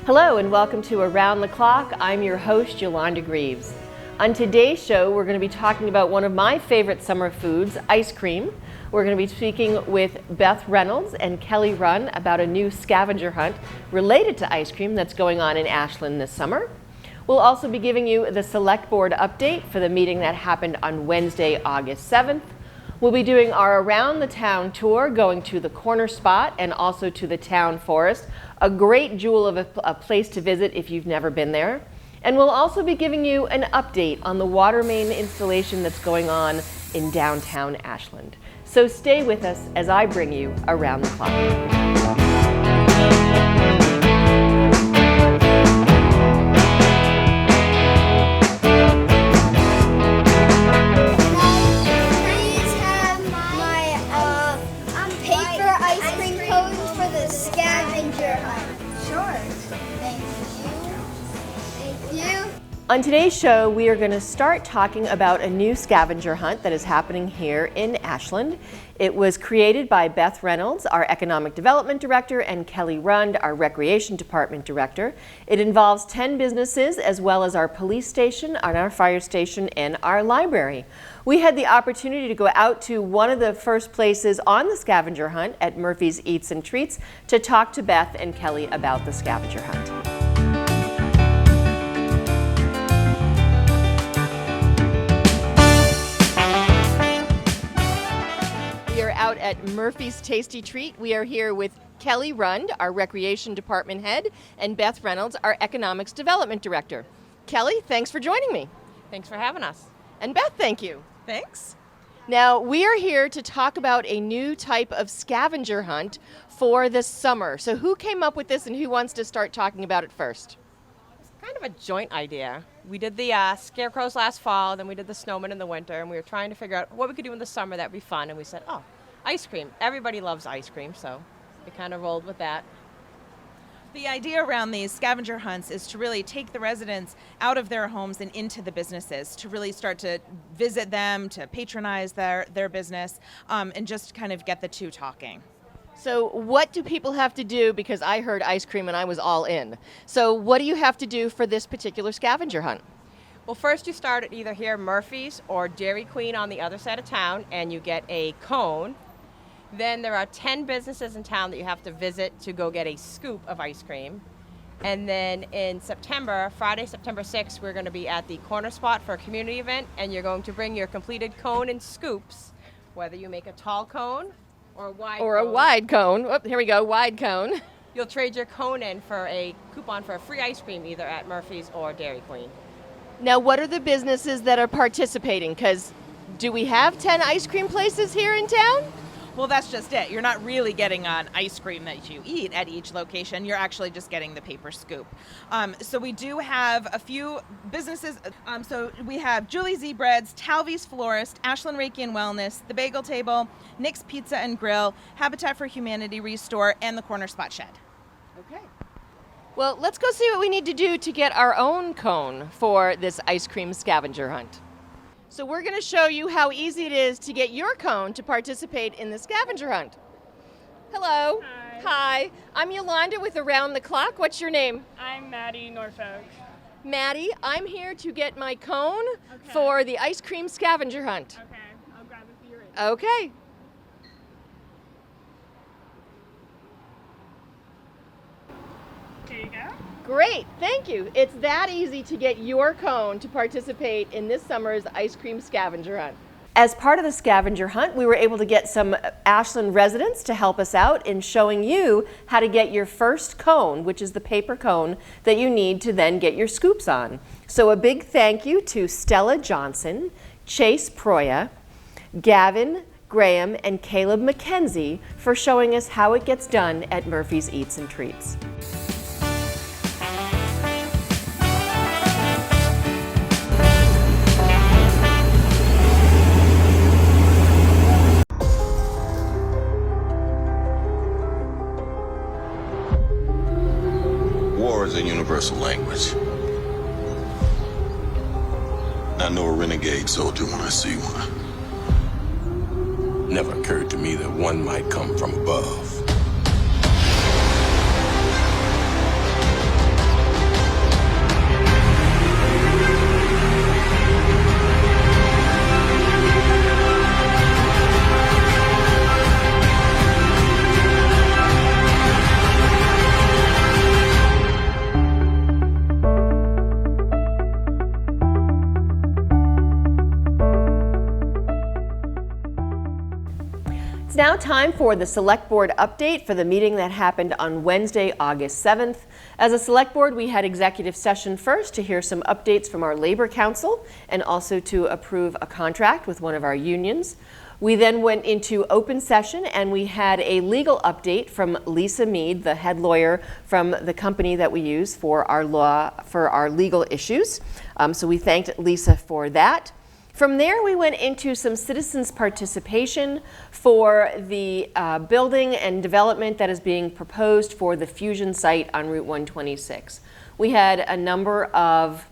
Hello and welcome to Around the Clock. I'm your host, Yolanda Greaves. On today's show, we're going to be talking about one of my favorite summer foods, ice cream. We're going to be speaking with Beth Reynolds and Kelly Runn about a new scavenger hunt related to ice cream that's going on in Ashland this summer. We'll also be giving you the select board update for the meeting that happened on Wednesday, August 7th. We'll be doing our Around the Town tour, going to the Corner Spot and also to the Town Forest, a great jewel of a place to visit if you've never been there. And we'll also be giving you an update on the water main installation that's going on in downtown Ashland. So stay with us as I bring you Around the Clock. On today's show, we are going to start talking about a new scavenger hunt that is happening here in Ashland. It was created by Beth Reynolds, our Economic Development Director, and Kelly Runn, our Recreation Department Director. It involves 10 businesses as well as our police station, and our fire station, and our library. We had the opportunity to go out to one of the first places on the scavenger hunt at Murphy's Eats and Treats to talk to Beth and Kelly about the scavenger hunt. We are out at Murphy's Tasty Treat. We are here with Kelly Runn, our Recreation Department Head, and Beth Reynolds, our Economics Development Director. Kelly, thanks for joining me. Thanks for having us. And Beth, thank you. Thanks. Now, we are here to talk about a new type of scavenger hunt for the summer. So who came up with this and who wants to start talking about it first? It's kind of a joint idea. We did the scarecrows last fall, then we did the snowmen in the winter, and we were trying to figure out what we could do in the summer that would be fun, and we said, oh, ice cream. Everybody loves ice cream, so we kind of rolled with that. The idea around these scavenger hunts is to really take the residents out of their homes and into the businesses, to really start to visit them, to patronize their business, and just kind of get the two talking. So what do people have to do? Because I heard ice cream and I was all in. So what do you have to do for this particular scavenger hunt? Well, first you start at either here Murphy's or Dairy Queen on the other side of town, and you get a cone. Then there are 10 businesses in town that you have to visit to go get a scoop of ice cream. And then in September, Friday, September 6th, we're going to be at the Corner Spot for a community event, and you're going to bring your completed cone and scoops, whether you make a tall cone or a wide cone. Or a wide cone. Oh, here we go, wide cone. You'll trade your cone in for a coupon for a free ice cream either at Murphy's or Dairy Queen. Now, what are the businesses that are participating? Because do we have 10 ice cream places here in town? Well, that's just it. You're not really getting an ice cream that you eat at each location. You're actually just getting the paper scoop. So we do have a few businesses. So we have Julie's E-Breads, Talvy's Florist, Ashland Reiki and Wellness, The Bagel Table, Nick's Pizza and Grill, Habitat for Humanity Restore, and the Corner Spot Shed. Okay. Well, let's go see what we need to do to get our own cone for this ice cream scavenger hunt. So we're going to show you how easy it is to get your cone to participate in the scavenger hunt. Hello. Hi. Hi. I'm Yolanda with Around the Clock. What's your name? I'm Maddie Norfolk. Maddie, I'm here to get my cone for the ice cream scavenger hunt. Okay, I'll grab it for you right now. Okay. Here you go. Great, thank you. It's that easy to get your cone to participate in this summer's ice cream scavenger hunt. As part of the scavenger hunt, we were able to get some Ashland residents to help us out in showing you how to get your first cone, which is the paper cone that you need to then get your scoops on. So a big thank you to Stella Johnson, Chase Proya, Gavin Graham, and Caleb McKenzie for showing us how it gets done at Murphy's Eats and Treats. War is a universal language. I know a renegade soldier when I see one. Never occurred to me that one might come from above. time for the Select Board update for the meeting that happened on Wednesday, August 7th. As a Select Board, we had executive session first to hear some updates from our Labor Council and also to approve a contract with one of our unions. We then went into open session and we had a legal update from Lisa Mead, the head lawyer from the company that we use for our legal issues. So we thanked Lisa for that. From there, we went into some citizens' participation for the building and development that is being proposed for the fusion site on Route 126. We had a number of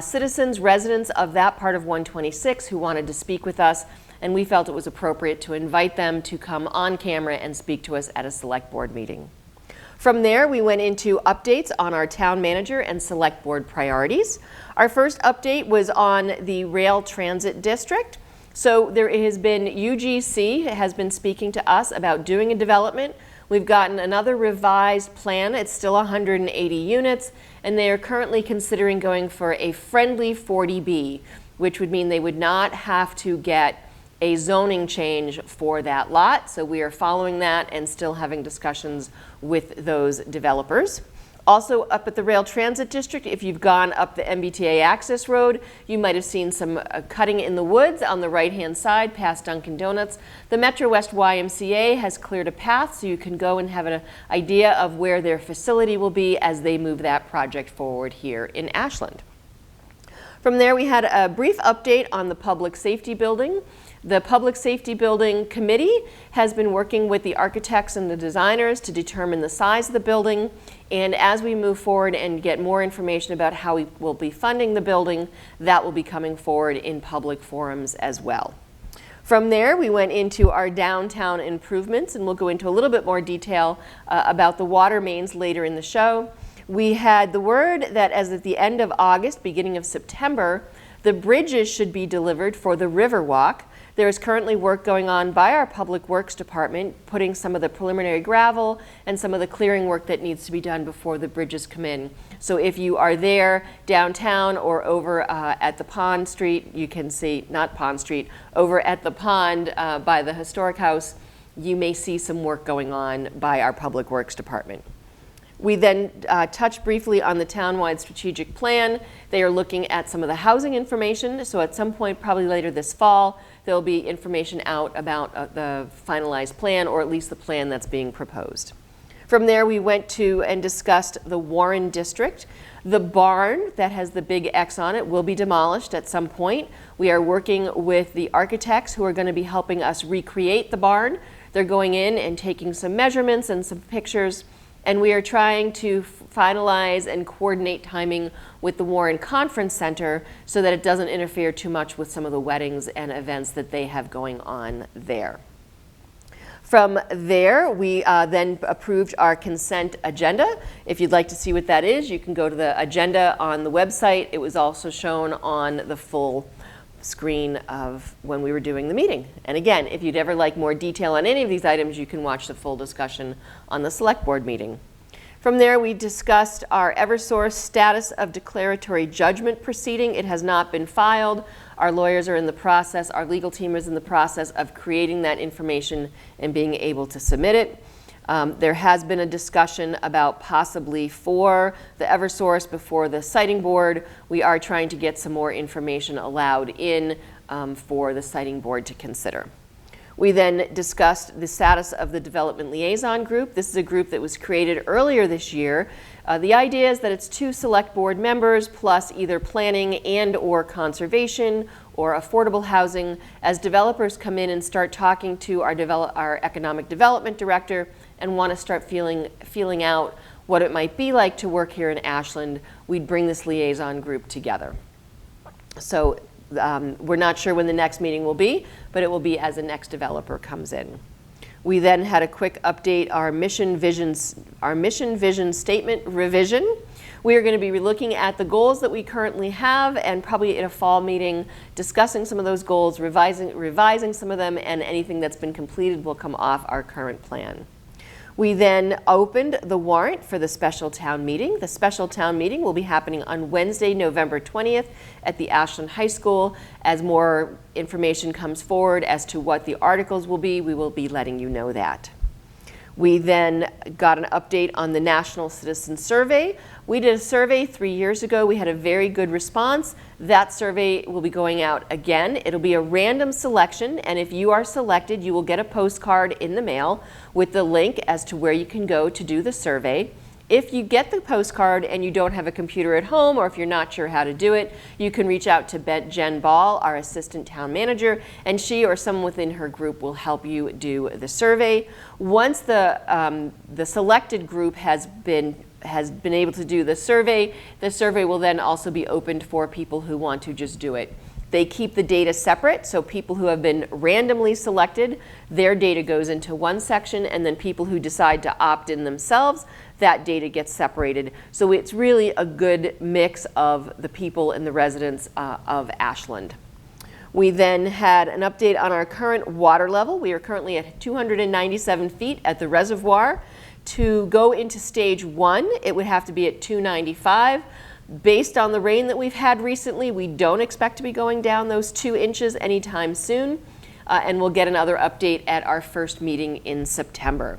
citizens, residents of that part of 126 who wanted to speak with us, and we felt it was appropriate to invite them to come on camera and speak to us at a select board meeting. From there, we went into updates on our town manager and select board priorities. Our first update was on the rail transit district. So there has been UGC has been speaking to us about doing a development. We've gotten another revised plan. It's still 180 units, and they are currently considering going for a friendly 40B, which would mean they would not have to get a zoning change for that lot. So we are following that and still having discussions with those developers. Also up at the Rail Transit District, if you've gone up the MBTA access road, you might have seen some cutting in the woods on the right-hand side past Dunkin' Donuts. The Metro West YMCA has cleared a path so you can go and have an idea of where their facility will be as they move that project forward here in Ashland. From there, we had a brief update on the public safety building. The Public Safety Building Committee has been working with the architects and the designers to determine the size of the building. And as we move forward and get more information about how we will be funding the building, that will be coming forward in public forums as well. From there, we went into our downtown improvements, and we'll go into a little bit more detail about the water mains later in the show. We had the word that as at the end of August, beginning of September, the bridges should be delivered for the Riverwalk. There is currently work going on by our Public Works Department, putting some of the preliminary gravel and some of the clearing work that needs to be done before the bridges come in. So if you are there downtown or over at the Pond Street, you can see, not Pond Street, over at the pond by the Historic House, you may see some work going on by our Public Works Department. We then touched briefly on the townwide strategic plan. They are looking at some of the housing information, so at some point, probably later this fall, there'll be information out about the finalized plan, or at least the plan that's being proposed. From there, we went to and discussed the Warren District. The barn that has the big X on it will be demolished at some point. We are working with the architects who are going to be helping us recreate the barn. They're going in and taking some measurements and some pictures, and we are trying to finalize and coordinate timing with the Warren Conference Center so that it doesn't interfere too much with some of the weddings and events that they have going on there. From there, we then approved our consent agenda. If you'd like to see what that is, you can go to the agenda on the website. It was also shown on the full screen of when we were doing the meeting. And again, if you'd ever like more detail on any of these items, you can watch the full discussion on the select board meeting. From there, we discussed our Eversource status of declaratory judgment proceeding. It has not been filed. Our lawyers are in the process, our legal team is in the process of creating that information and being able to submit it. There has been a discussion about possibly for the Eversource before the siting board. We are trying to get some more information allowed in for the siting board to consider. We then discussed the status of the Development Liaison Group. This is a group that was created earlier this year. The idea is that it's 2 select board members plus either planning and or conservation or affordable housing. As developers come in and start talking to our economic development director and want to start feeling out what it might be like to work here in Ashland, we'd bring this liaison group together. So we're not sure when the next meeting will be, but it will be as the next developer comes in. We then had a quick update, our mission vision statement revision. We are going to be looking at the goals that we currently have and probably in a fall meeting discussing some of those goals, revising some of them, and anything that's been completed will come off our current plan. We then opened the warrant for the special town meeting. The special town meeting will be happening on Wednesday, November 20th at the Ashland High School. As more information comes forward as to what the articles will be, we will be letting you know that. We then got an update on the National Citizen Survey. We did a survey 3 years ago. We had a very good response. That survey will be going out again. It'll be a random selection, and if you are selected, you will get a postcard in the mail with the link as to where you can go to do the survey. If you get the postcard and you don't have a computer at home, or if you're not sure how to do it, you can reach out to Jen Ball, our assistant town manager, and she or someone within her group will help you do the survey. Once the selected group has been able to do the survey will then also be opened for people who want to just do it. They keep the data separate, so people who have been randomly selected, their data goes into one section, and then people who decide to opt in themselves, that data gets separated. So it's really a good mix of the people and the residents of Ashland. We then had an update on our current water level. We are currently at 297 feet at the reservoir. To go into stage 1, it would have to be at 295. Based on the rain that we've had recently, we don't expect to be going down those 2 inches anytime soon, and we'll get another update at our first meeting in September.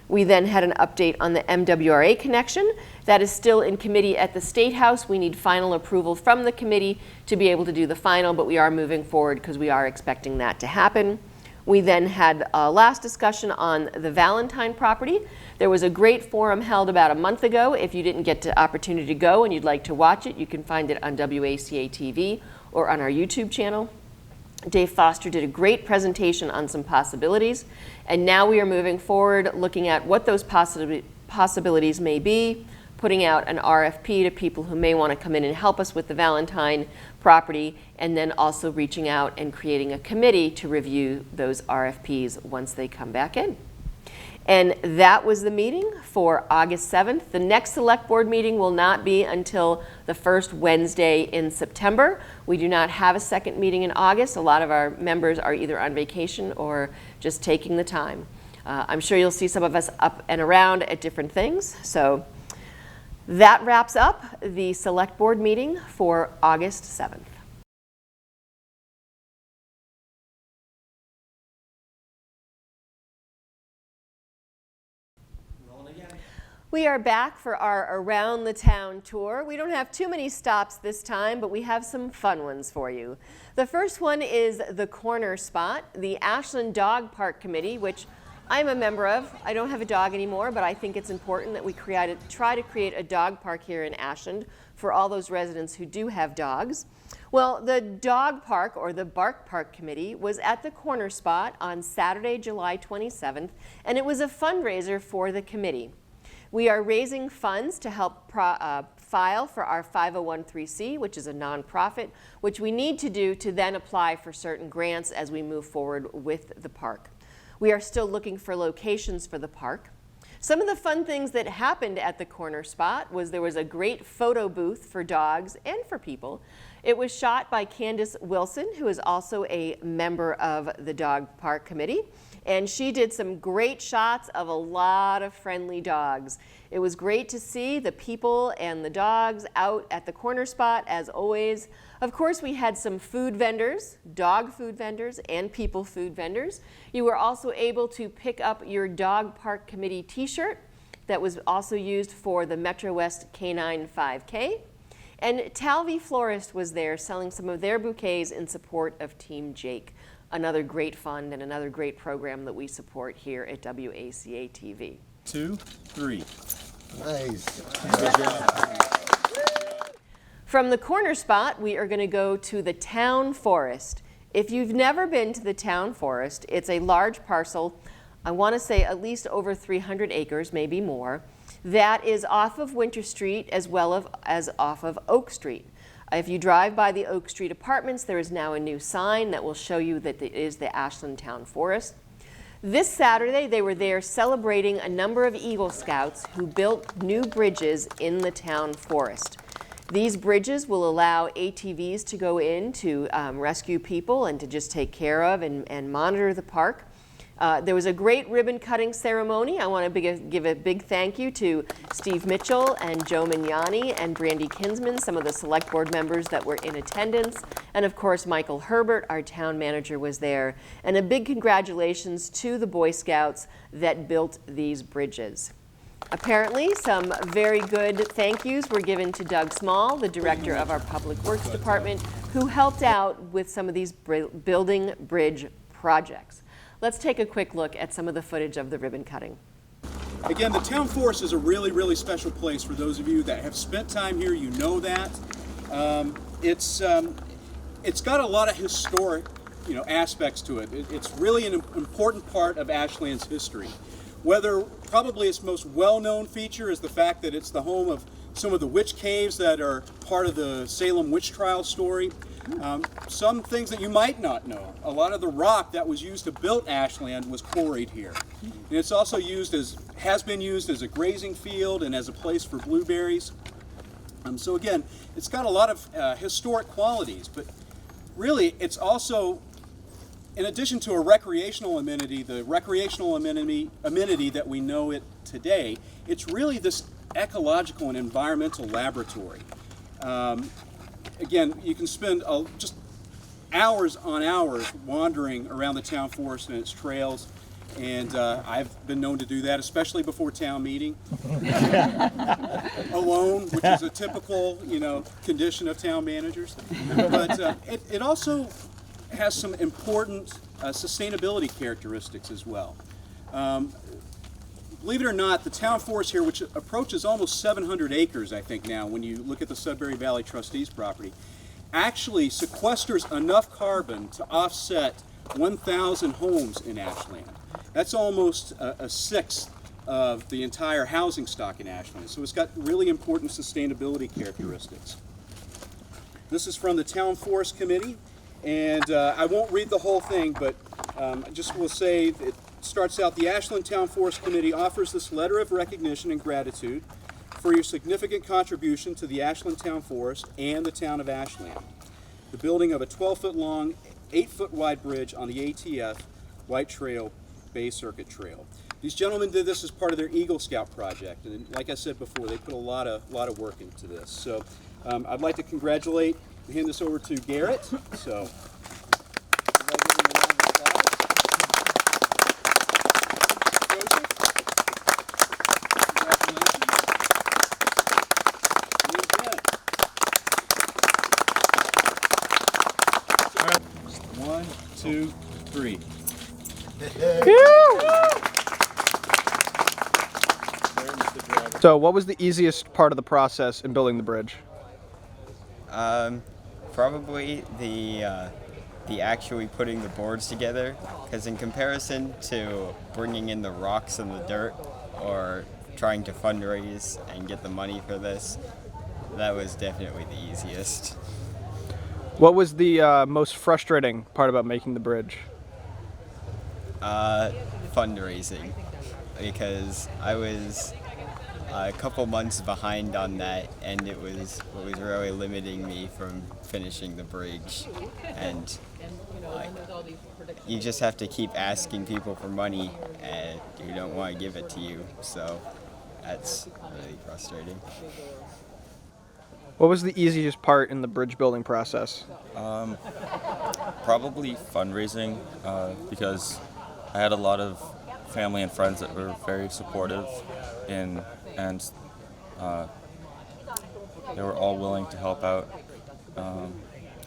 We then had an update on the MWRA connection. That is still in committee at the State House. We need final approval from the committee to be able to do the final, but we are moving forward because we are expecting that to happen. We then had a last discussion on the Valentine property. There was a great forum held about a month ago. If you didn't get the opportunity to go and you'd like to watch it, you can find it on WACA-TV or on our YouTube channel. Dave Foster did a great presentation on some possibilities, and now we are moving forward looking at what those possibilities may be, putting out an RFP to people who may want to come in and help us with the Valentine property, and then also reaching out and creating a committee to review those RFPs once they come back in. And that was the meeting for August 7th. The next select board meeting will not be until the first Wednesday in September. We do not have a second meeting in August. A lot of our members are either on vacation or just taking the time. I'm sure you'll see some of us up and around at different things. So that wraps up the select board meeting for August 7th. We are back for our Around the Town tour. We don't have too many stops this time, but we have some fun ones for you. The first one is the Corner Spot, the Ashland Dog Park Committee, which I'm a member of. I don't have a dog anymore, but I think it's important that we try to create a dog park here in Ashland for all those residents who do have dogs. Well, the Dog Park, or the Bark Park Committee, was at the Corner Spot on Saturday, July 27th, and it was a fundraiser for the committee. We are raising funds to help file for our 501(c), which is a nonprofit, which we need to do to then apply for certain grants as we move forward with the park. We are still looking for locations for the park. Some of the fun things that happened at the Corner Spot was there was a great photo booth for dogs and for people. It was shot by Candace Wilson, who is also a member of the Dog Park Committee. And she did some great shots of a lot of friendly dogs. It was great to see the people and the dogs out at the Corner Spot, as always. Of course, we had some food vendors, dog food vendors, and people food vendors. You were also able to pick up your Dog Park Committee t-shirt that was also used for the Metro West Canine 5K. And Talvey Florist was there selling some of their bouquets in support of Team Jake. Another great fund and another great program that we support here at WACA-TV. 2, 3. Nice. From the Corner Spot, we are going to go to the Town Forest. If you've never been to the Town Forest, it's a large parcel, I want to say at least over 300 acres, maybe more, that is off of Winter Street as well as off of Oak Street. If you drive by the Oak Street Apartments, there is now a new sign that will show you that it is the Ashland Town Forest. This Saturday, they were there celebrating a number of Eagle Scouts who built new bridges in the town forest. These bridges will allow ATVs to go in to rescue people and to just take care of and monitor the park. There was a great ribbon cutting ceremony. I want to give a big thank you to Steve Mitchell and Joe Mignani and Brandy Kinsman, some of the select board members that were in attendance. And of course, Michael Herbert, our town manager, was there. And a big congratulations to the Boy Scouts that built these bridges. Apparently, some very good thank yous were given to Doug Small, the director of our Public Works Department, who helped out with some of these building bridge projects. Let's take a quick look at some of the footage of the ribbon cutting. Again, the town forest is a really, really special place. For those of you that have spent time here, you know that. It's got a lot of historic, aspects to it. It's really an important part of Ashland's history. Whether probably its most well-known feature is the fact that it's the home of some of the witch caves that are part of the Salem witch trial story. Some things that you might not know. A lot of the rock that was used to build Ashland was quarried here. And it's also has been used as a grazing field and as a place for blueberries. So again, it's got a lot of historic qualities, but really it's also, in addition to a recreational amenity, the recreational amenity that we know it today, it's really this ecological and environmental laboratory. Again, you can spend just hours on hours wandering around the town forest and its trails, and I've been known to do that, especially before town meeting, alone, which is a typical, condition of town managers. But it also has some important sustainability characteristics as well. Believe it or not, the town forest here, which approaches almost 700 acres, I think now, when you look at the Sudbury Valley Trustees property, actually sequesters enough carbon to offset 1,000 homes in Ashland. That's almost a sixth of the entire housing stock in Ashland. So it's got really important sustainability characteristics. This is from the Town Forest Committee, and I won't read the whole thing, but I just will say it starts out, the Ashland Town Forest Committee offers this letter of recognition and gratitude for your significant contribution to the Ashland Town Forest and the town of Ashland. The building of a 12-foot long, 8-foot wide bridge on the ATF White Trail Bay Circuit Trail. These gentlemen did this as part of their Eagle Scout project, and like I said before, they put a lot of work into this. So I'd like to hand this over to Garrett. So. One, two, three. So what was the easiest part of the process in building the bridge? Probably the actually putting the boards together, because in comparison to bringing in the rocks and the dirt or trying to fundraise and get the money for this, that was definitely the easiest. What was the most frustrating part about making the bridge? Fundraising, because I was a couple months behind on that, and it was what was really limiting me from finishing the bridge. And you just have to keep asking people for money, and you don't want to give it to you, so that's really frustrating. What was the easiest part in the bridge building process? Probably fundraising, because I had a lot of family and friends that were very supportive, and they were all willing to help out.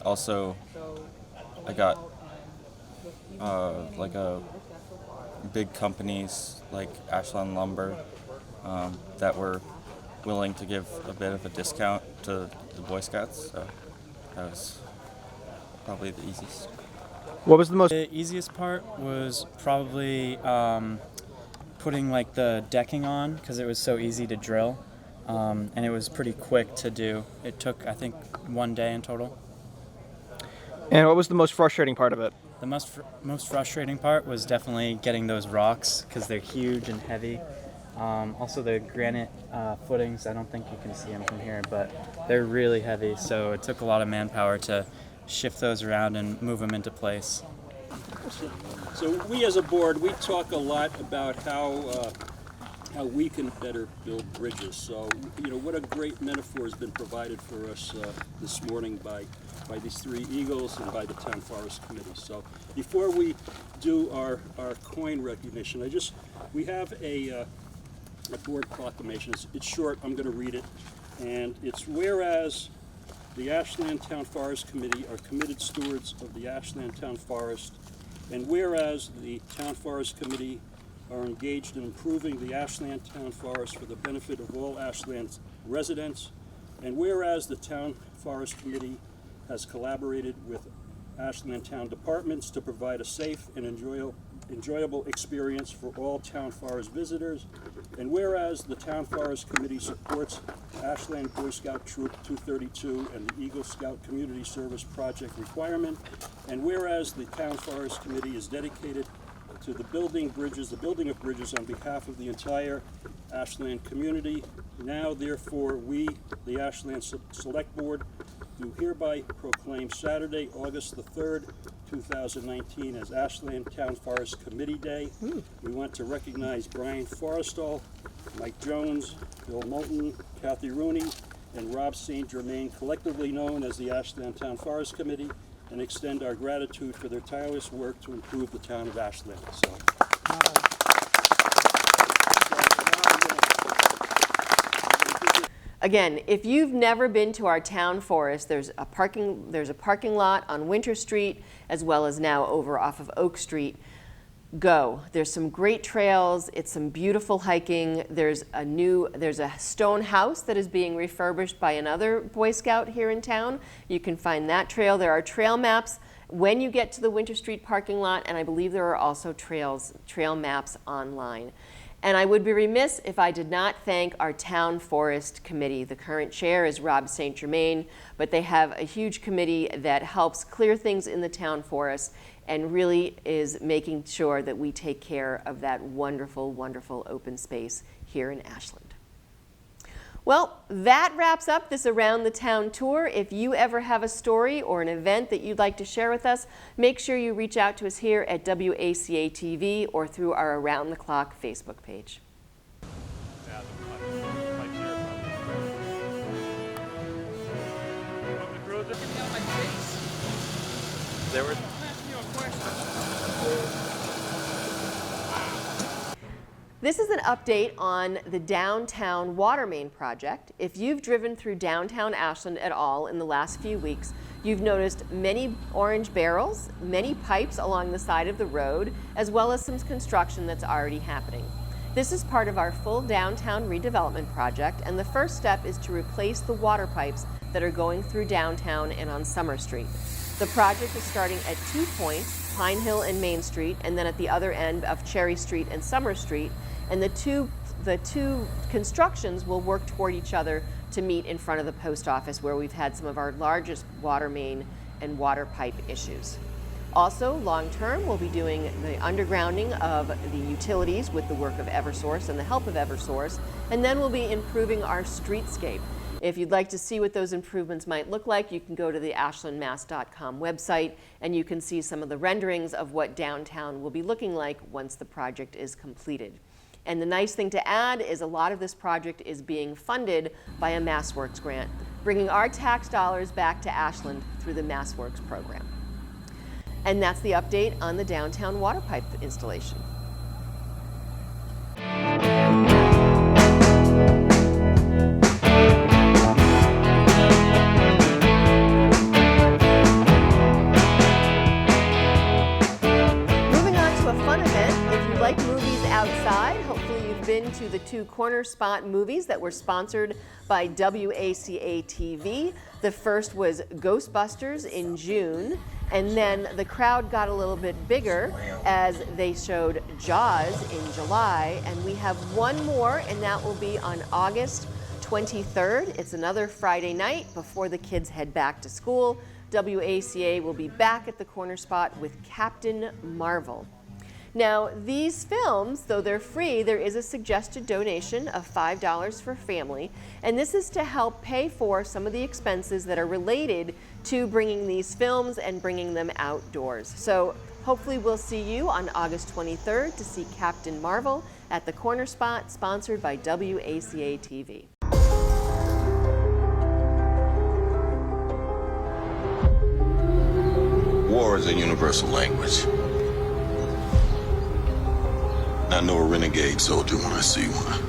Also, I got like big companies like Ashland Lumber that were willing to give a bit of a discount to the Boy Scouts, so that was probably the easiest. What was the most? The easiest part was probably putting like the decking on, because it was so easy to drill, and it was pretty quick to do. It took, I think, 1 day in total. And what was the most frustrating part of it? The most frustrating part was definitely getting those rocks, because they're huge and heavy. Also the granite footings, I don't think you can see them from here, but they're really heavy, so it took a lot of manpower to shift those around and move them into place. So we as a board, we talk a lot about how we can better build bridges. So, what a great metaphor has been provided for us this morning by these three eagles and by the Town Forest Committee. So before we do our coin recognition, we have a board proclamation. It's short, I'm going to read it. And it's whereas the Ashland Town Forest Committee are committed stewards of the Ashland Town Forest, and whereas the Town Forest Committee are engaged in improving the Ashland Town Forest for the benefit of all Ashland residents, and whereas the Town Forest Committee has collaborated with Ashland Town departments to provide a safe and enjoyable experience for all Town Forest visitors, and whereas the Town Forest Committee supports Ashland Boy Scout Troop 232 and the Eagle Scout Community Service Project requirement, and whereas the Town Forest Committee is dedicated to the building of bridges on behalf of the entire Ashland community. Now, therefore, we, the Ashland Select Board, do hereby proclaim Saturday, August the 3rd, 2019 as Ashland Town Forest Committee Day. We want to recognize Brian Forrestal, Mike Jones, Bill Moulton, Kathy Rooney, and Rob St. Germain, collectively known as the Ashland Town Forest Committee, and extend our gratitude for their tireless work to improve the town of Ashland. Again, if you've never been to our town forest, there's a parking lot on Winter Street, as well as now over off of Oak Street. Go. There's some great trails. It's some beautiful hiking. There's a stone house that is being refurbished by another Boy Scout here in town. You can find that trail. There are trail maps when you get to the Winter Street parking lot, and I believe there are also trail maps online. And I would be remiss if I did not thank our Town Forest Committee. The current chair is Rob St. Germain, but they have a huge committee that helps clear things in the town forest and really is making sure that we take care of that wonderful, wonderful open space here in Ashland. Well, that wraps up this Around the Town tour. If you ever have a story or an event that you'd like to share with us, make sure you reach out to us here at WACA-TV or through our Around the Clock Facebook page. This is an update on the downtown water main project. If you've driven through downtown Ashland at all in the last few weeks, you've noticed many orange barrels, many pipes along the side of the road, as well as some construction that's already happening. This is part of our full downtown redevelopment project, and the first step is to replace the water pipes that are going through downtown and on Summer Street. The project is starting at 2 points, Pine Hill and Main Street, and then at the other end of Cherry Street and Summer Street. And the two constructions will work toward each other to meet in front of the post office, where we've had some of our largest water main and water pipe issues. Also, long term, we'll be doing the undergrounding of the utilities with the work of Eversource and the help of Eversource, and then we'll be improving our streetscape. If you'd like to see what those improvements might look like, you can go to the ashlandmass.com website, and you can see some of the renderings of what downtown will be looking like once the project is completed. And the nice thing to add is a lot of this project is being funded by a MassWorks grant, bringing our tax dollars back to Ashland through the MassWorks program. And that's the update on the downtown water pipe installation. Moving on to a fun event. If you like movies outside, hopefully you've been to the 2 Corner Spot movies that were sponsored by WACA-TV. The first was Ghostbusters in June, and then the crowd got a little bit bigger as they showed Jaws in July, and we have one more, and that will be on August 23rd. It's another Friday night before the kids head back to school. WACA will be back at the Corner Spot with Captain Marvel. Now, these films, though they're free, there is a suggested donation of $5 for family, and this is to help pay for some of the expenses that are related to bringing these films and bringing them outdoors. So Hopefully we'll see you on August 23rd to see Captain Marvel at the Corner Spot, sponsored by WACA-TV. War is a universal language. I know a renegade soldier when I see one.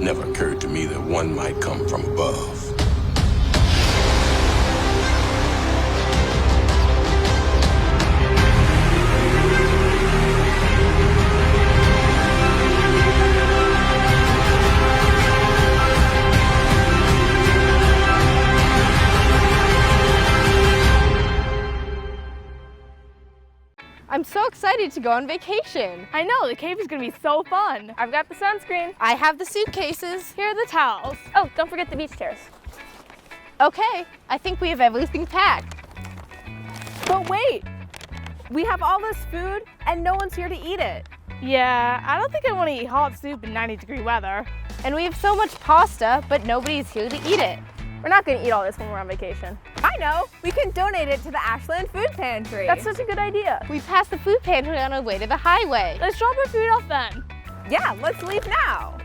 Never occurred to me that one might come from above. I'm so excited to go on vacation. I know, the cave is gonna be so fun. I've got the sunscreen. I have the suitcases. Here are the towels. Oh, don't forget the beach chairs. Okay, I think we have everything packed. But wait, we have all this food and no one's here to eat it. Yeah, I don't think I wanna eat hot soup in 90-degree weather. And we have so much pasta, but nobody's here to eat it. We're not gonna eat all this when we're on vacation. I know, we can donate it to the Ashland Food Pantry. That's such a good idea. We passed the food pantry on our way to the highway. Let's drop our food off then. Yeah, let's leave now.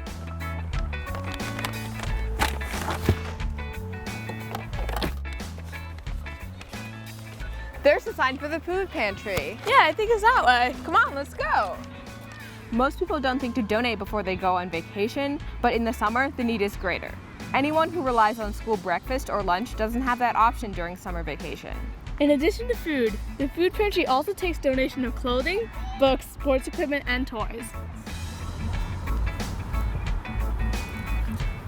There's a sign for the food pantry. Yeah, I think it's that way. Come on, let's go. Most people don't think to donate before they go on vacation, but in the summer, the need is greater. Anyone who relies on school breakfast or lunch doesn't have that option during summer vacation. In addition to food, the food pantry also takes donation of clothing, books, sports equipment, and toys.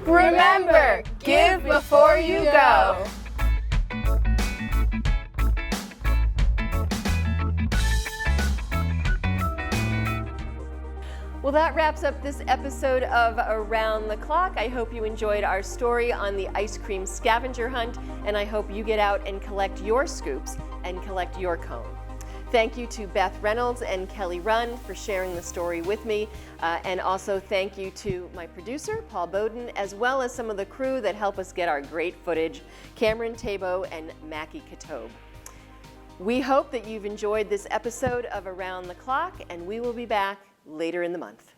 Remember, give before you go. Well, that wraps up this episode of Around the Clock. I hope you enjoyed our story on the ice cream scavenger hunt, and I hope you get out and collect your scoops and collect your cone. Thank you to Beth Reynolds and Kelly Runn for sharing the story with me, and also thank you to my producer, Paul Bowden, as well as some of the crew that help us get our great footage, Cameron Tabo and Mackie Katob. We hope that you've enjoyed this episode of Around the Clock, and we will be back later in the month.